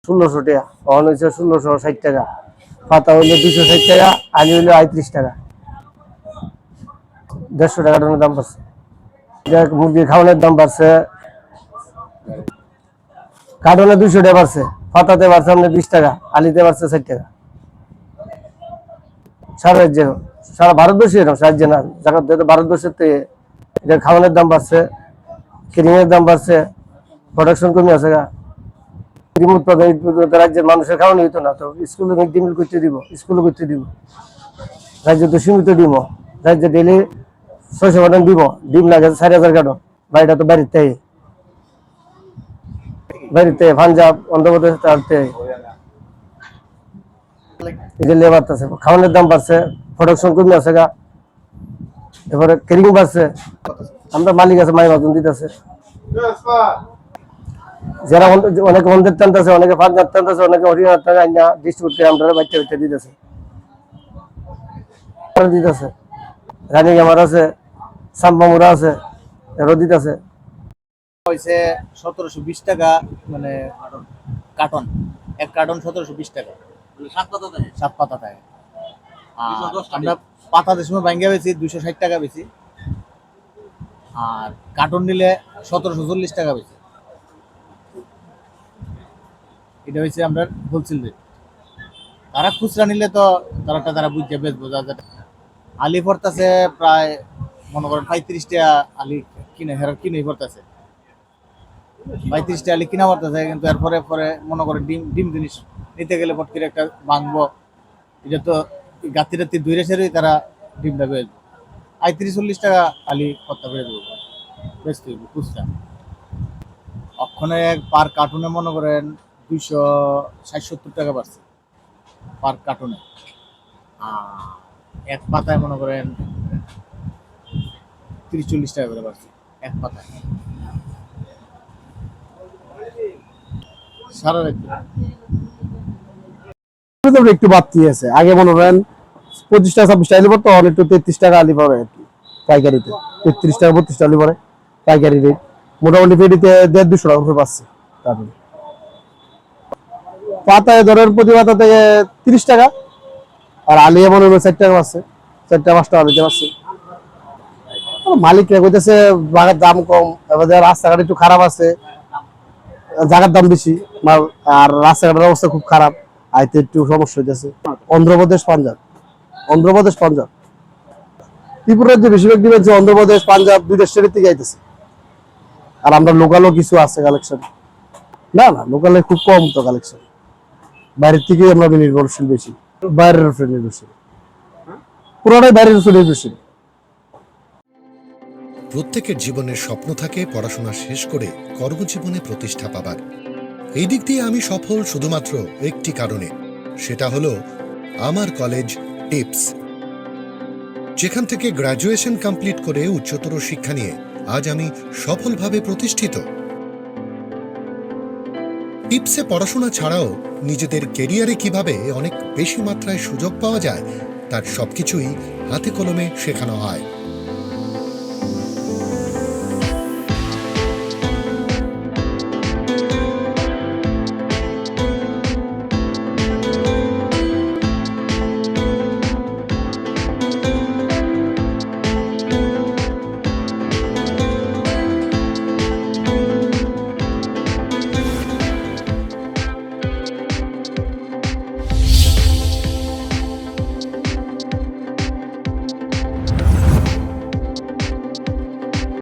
1600 টাকা, অন হয়েছে 1660 টাকা, পাতা হইলে 260 টাকা, আলি হইলে 35 টাকা। 150 টাকা দাম বাড়ছে। মুরগির খাওয়ানোর দাম বাড়ছে, কার্টনে 200 টাকা বাড়ছে, পাতাতে বাড়ছে আপনার 20 টাকা, আলিতে বাড়ছে 60 টাকা। সারা রাজ্যে, সারা ভারতবর্ষে এরকম, রাজ্যে না, ভারতবর্ষের থেকে এটা খাওয়ানোর দাম বাড়ছে, ক্রিমের দাম বাড়ছে, প্রোডাকশন কমে আছে। ক্রিম উৎপাদন রাজ্যের মানুষের খাওয়ানো হইতো না, তো স্কুলে মিড ডে মিল করতে দিব, স্কুলে করতে দিব। রাজ্যে তো সীমিত ডিমও, রাজ্যে ডেলি 600 কার্টন ডিম লাগে 4000 কার্টন। বাড়িটা তো বাড়িতে পাঞ্জাব, অন্ধ্রপ্রদেশ, এই যে লেবার আছে, খাওয়ানোর দাম বাড়ছে, প্রোডাকশন কমে আছে গা, এরপরে ক্রিম বাড়ছে। আমরা মালিক আছে, মাই বাজন দিতেছে, যারা অনেকে মন্দির টানতেছে, অনেকে পাঞ্জাব টানতেছে, অনেকে হরিয়ানা টাকা আইনা ডিস্ট্রিবিউট করে আমরা বাচ্চা দিতেছে। রানী আমার আছে, সাম্বামুরা আছে, এরও দিতেছে। হয়েছে 1720 টাকা, মানে কার্টন, এক কার্টন 1720 টাকা, 7 পাতা থাকে। আর আমরা পাতা সময় ভাঙ্গা বেশি 260 টাকা বেশি, আর কার্টন নিলে 1740 টাকা বেশি। এটা হচ্ছে আমরা হোলসেল রেট। তারা খুচরা নিলে তো তারা বুঝতে বেচবো। আলি পড়তেছে প্রায় মনে করেন 35 টাকা আলি কিনে পড়তেছে, 35 টাকা আলি কিনা পড়তেছে। কিন্তু এরপরে পরে মনে করেন ডিম জিনিস নিতে গেলে পট করে একটা ভাঙবো, এটা তো গাতি রাতি দুই রেসেরই তারা ডিমটা বেচবো। 35-40 টাকা আলি খরচা করে দেবো, বেচতে হইব খুচরা। অক্ষণে পার কার্টুনে মনে করেন 260-70 টাকা বাড়ছে পার কার্টুনে। এক পাতায় মনে করেন 30-40 টাকা করে বাড়ছে এক পাতায় সারা রাজ্যে। একটু বাড়তি আছে, আগে মনে করেন 25 টাকা 26 টাকা আলি পড়তো, এখন একটু 33 টাকা আলি পড়ে আর কি পাইকারিতে। 33 টাকা 32 টাকা আলি পড়ে পাইকারি রেট। মোটামুটি পেটিতে 150-200 টাকা করে পাচ্ছে। তারপরে পাতায় ধরেন প্রতি পাতা থেকে 30 টাকা, আর আলিয়া মনে হয় 4 টাকা পাচ্ছে, 4 টাকা 5 টাকা দিতে পারছে। মালিকরা কইতেছে বাগার দাম কম, এবার রাস্তাঘাট একটু খারাপ আছে, জায়গার দাম বেশি, আর রাস্তাঘাটের অবস্থা খুব খারাপ, আইতে একটু সমস্যা হইতেছে। অন্ধ্রপ্রদেশ, পাঞ্জাব, ত্রিপুরার যে বেশিরভাগ দিবেন যে অন্ধ্রপ্রদেশ, পাঞ্জাব, দুই দেশের থেকে আইতেছে। আর আমরা লোকালও কিছু আছে কালেকশন, না লোকালে খুব কম তো কালেকশন, বাইরের থেকে আমরা নির্ভরশীল বেশি, বাইরের উপরে নির্ভরশীল, পুরোটাই বাইরের উপরে নির্ভরশীল। প্রত্যেকের জীবনের স্বপ্ন থাকে পড়াশোনা শেষ করে কর্মজীবনে প্রতিষ্ঠা পাবার। এই দিক দিয়ে আমি সফল শুধুমাত্র একটি কারণে, সেটা হলো আমার কলেজ টিপস, যেখান থেকে গ্র্যাজুয়েশন কমপ্লিট করে উচ্চতর শিক্ষা নিয়ে আজ আমি সফলভাবে প্রতিষ্ঠিত। টিপসে পড়াশোনা ছাড়াও নিজেদের কেরিয়ারে কিভাবে অনেক বেশি মাত্রায় সুযোগ পাওয়া যায় তার সবকিছুই হাতে কলমে শেখানো হয়।